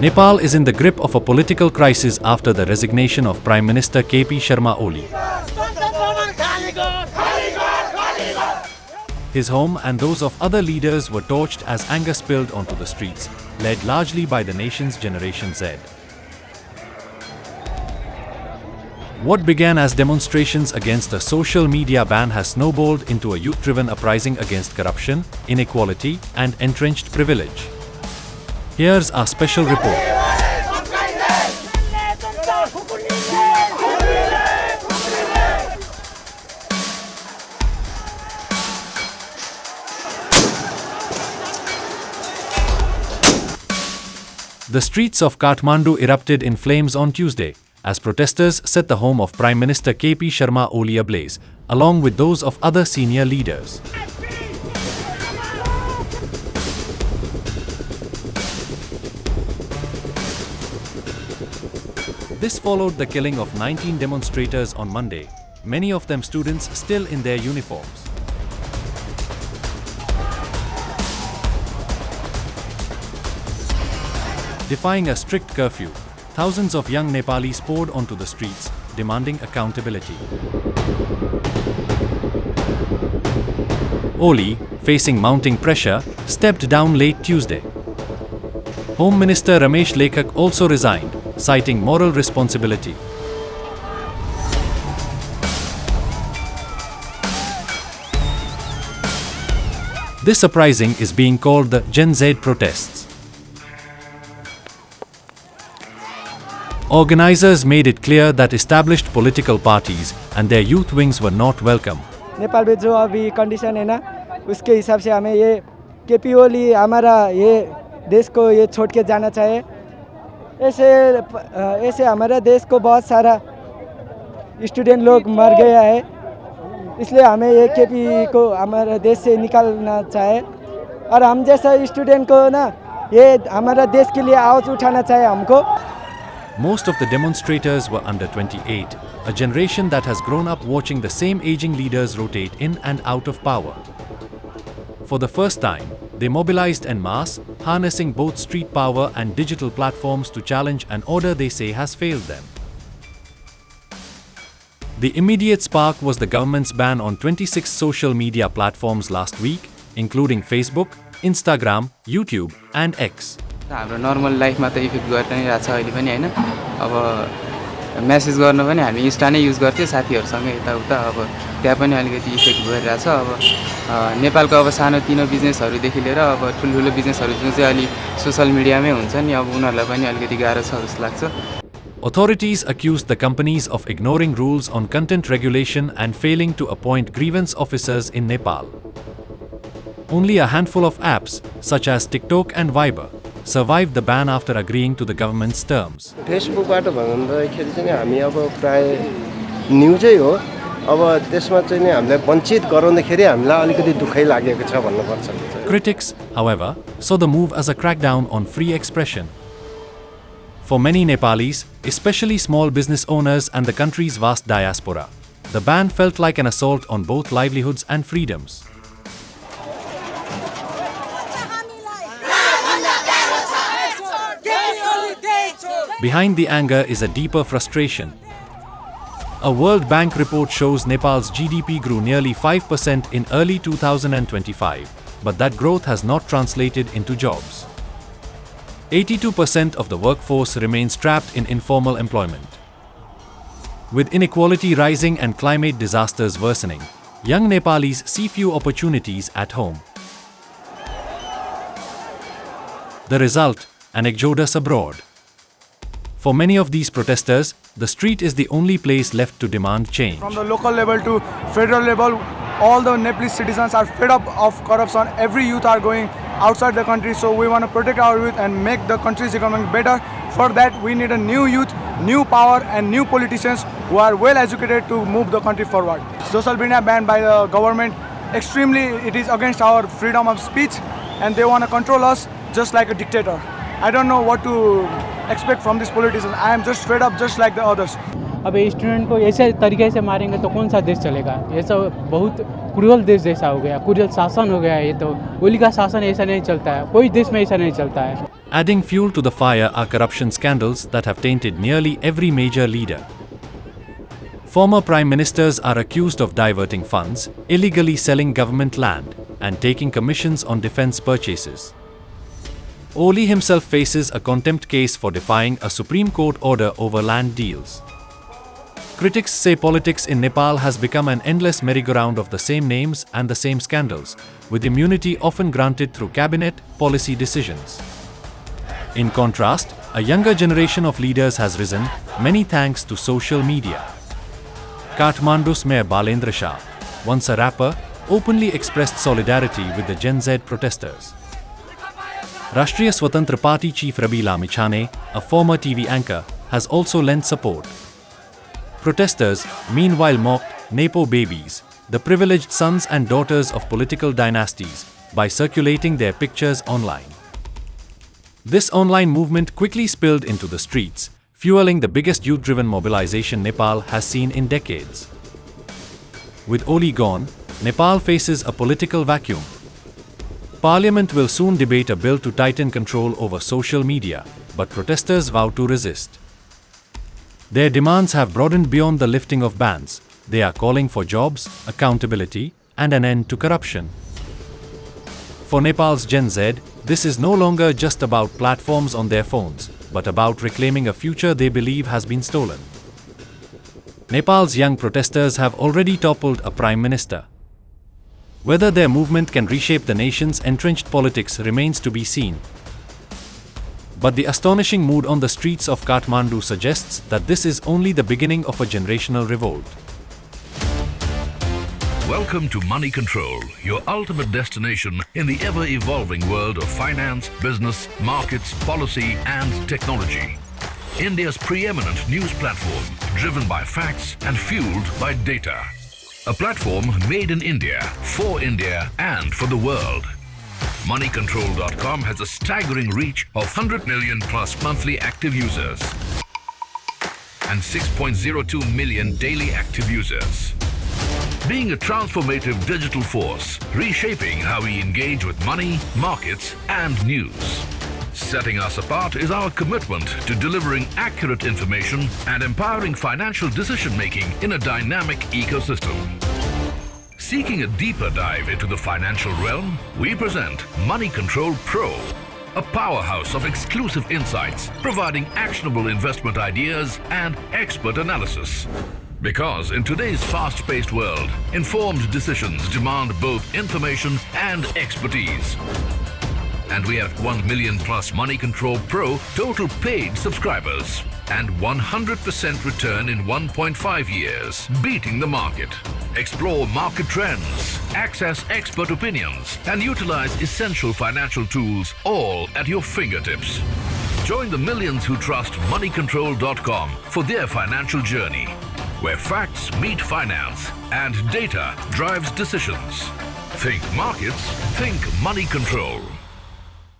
Nepal is in the grip of a political crisis after the resignation of Prime Minister KP Sharma Oli. His home and those of other leaders were torched as anger spilled onto the streets, led largely by the nation's Generation Z. What began as demonstrations against a social media ban has snowballed into a youth-driven uprising against corruption, inequality, and entrenched privilege. Here's our special report. The streets of Kathmandu erupted in flames on Tuesday, as protesters set the home of Prime Minister KP Sharma Oli ablaze, along with those of other senior leaders. This followed the killing of 19 demonstrators on Monday, many of them students still in their uniforms. Defying a strict curfew, thousands of young Nepalis poured onto the streets, demanding accountability. Oli, facing mounting pressure, stepped down late Tuesday. Home Minister Ramesh Lekhak also resigned, citing moral responsibility. This uprising is being called the Gen Z protests. Organizers made it clear that established political parties and their youth wings were not welcome. Nepal में जो अभी condition है ना, उसके हिसाब से हमें ये केपी ओली हमारा ये देश को ये छोड़ के जाना चाहिए. ऐसे हमारा देश को बहुत सारा स्टूडेंट लोग मर गया है, इसलिए हमें ये केपी को हमारे देश से निकालना चाहिए. और हम जैसा स्टूडेंट को ना ये हमारा देश के लिए आवाज़ उठाना चाहिए हमको. Most of the demonstrators were under 28, a generation that has grown up watching the same aging leaders rotate in and out of power. For the first time, they mobilized en masse, harnessing both street power and digital platforms to challenge an order they say has failed them. The immediate spark was the government's ban on 26 social media platforms last week, including Facebook, Instagram, YouTube, and X. हाम्रो normal लाइफमा त effect गरिरहेछ अहिले पनि हैन. अब message गर्न पनि हामी इन्स्टा नै युज गर्थ्यौं साथीहरुसँग यताउता. अब त्यहाँ पनि अलिकति इफेक्ट गरिरहेछ. अब नेपालको अब सानो तिनो बिजनेसहरु देखि लिएर अब ठुलठुलो बिजनेसहरु जुन चाहिँ अलि सोशल मिडियामै हुन्छ नि, अब उनीहरुलाई पनि अलिकति गाह्रो छ जस्तो लाग्छ. Authorities accused the companies of ignoring rules on content regulation and failing to appoint grievance officers in Nepal. Only a handful of apps, such as TikTok and Viber, survived the ban after agreeing to the government's terms. फेसबुकबाट भन्दाखेरि चाहिँ हामी अब प्राय न्यूजै हो. अब त्यसमा चाहिँ नि हामीलाई वञ्चित गराउँदाखेरि हामीलाई अलिकति दुःखै लागेको छ भन्नुपर्छ. Critics, however, saw the move as a crackdown on free expression. For many Nepalis, especially small business owners and the country's vast diaspora, the ban felt like an assault on both livelihoods and freedoms. Behind the anger is a deeper frustration. A World Bank report shows Nepal's GDP grew nearly 5% in early 2025, but that growth has not translated into jobs. 82% of the workforce remains trapped in informal employment. With inequality rising and climate disasters worsening, young Nepalis see few opportunities at home. The result, an exodus abroad. For many of these protesters, the street is the only place left to demand change. From the local level to federal level, all the Nepalese citizens are fed up of corruption. Every youth are going outside the country, so we want to protect our youth and make the country's economy better. For that, we need a new youth, new power and new politicians who are well educated to move the country forward. Social media banned by the government, extremely it is against our freedom of speech, and they want to control us just like a dictator. I don't know what to expect from these politicians. I am just fed up just like the others. अब ये student को ऐसे तरीके से मारेंगे तो कौन सा देश चलेगा? ये सब बहुत क्रूरल देश जैसा हो गया, क्रूरल शासन हो गया। ये तो ओली का शासन ऐसा नहीं चलता है, कोई देश में ऐसा नहीं चलता है। Adding fuel to the fire are corruption scandals that have tainted nearly every major leader. Former prime ministers are accused of diverting funds, illegally selling government land, and taking commissions on defense purchases. Oli himself faces a contempt case for defying a Supreme Court order over land deals. Critics say politics in Nepal has become an endless merry-go-round of the same names and the same scandals, with immunity often granted through cabinet policy decisions. In contrast, a younger generation of leaders has risen, many thanks to social media. Kathmandu's Mayor Balendra Shah, once a rapper, openly expressed solidarity with the Gen Z protesters. Rashtriya Swatantra Party chief Rabi Lamichhane, a former TV anchor, has also lent support. Protesters, meanwhile, mocked Nepo babies, the privileged sons and daughters of political dynasties, by circulating their pictures online. This online movement quickly spilled into the streets, fueling the biggest youth-driven mobilization Nepal has seen in decades. With Oli gone, Nepal faces a political vacuum. Parliament will soon debate a bill to tighten control over social media, but protesters vow to resist. Their demands have broadened beyond the lifting of bans. They are calling for jobs, accountability, and an end to corruption. For Nepal's Gen Z, this is no longer just about platforms on their phones, but about reclaiming a future they believe has been stolen. Nepal's young protesters have already toppled a prime minister. Whether their movement can reshape the nation's entrenched politics remains to be seen. But the astonishing mood on the streets of Kathmandu suggests that this is only the beginning of a generational revolt. Welcome to Moneycontrol, your ultimate destination in the ever-evolving world of finance, business, markets, policy and technology. India's preeminent news platform, driven by facts and fueled by data. A platform made in India, for India and for the world. Moneycontrol.com has a staggering reach of 100 million plus monthly active users and 6.02 million daily active users. Being a transformative digital force, reshaping how we engage with money, markets and news. Setting us apart is our commitment to delivering accurate information and empowering financial decision-making in a dynamic ecosystem. Seeking a deeper dive into the financial realm, we present Moneycontrol Pro, a powerhouse of exclusive insights, providing actionable investment ideas and expert analysis. Because in today's fast-paced world, informed decisions demand both information and expertise. And we have 1 million plus Moneycontrol Pro total paid subscribers and 100% return in 1.5 years, beating the market. Explore market trends, access expert opinions, and utilize essential financial tools all at your fingertips. Join the millions who trust Moneycontrol.com for their financial journey, where facts meet finance and data drives decisions. Think markets, think Moneycontrol.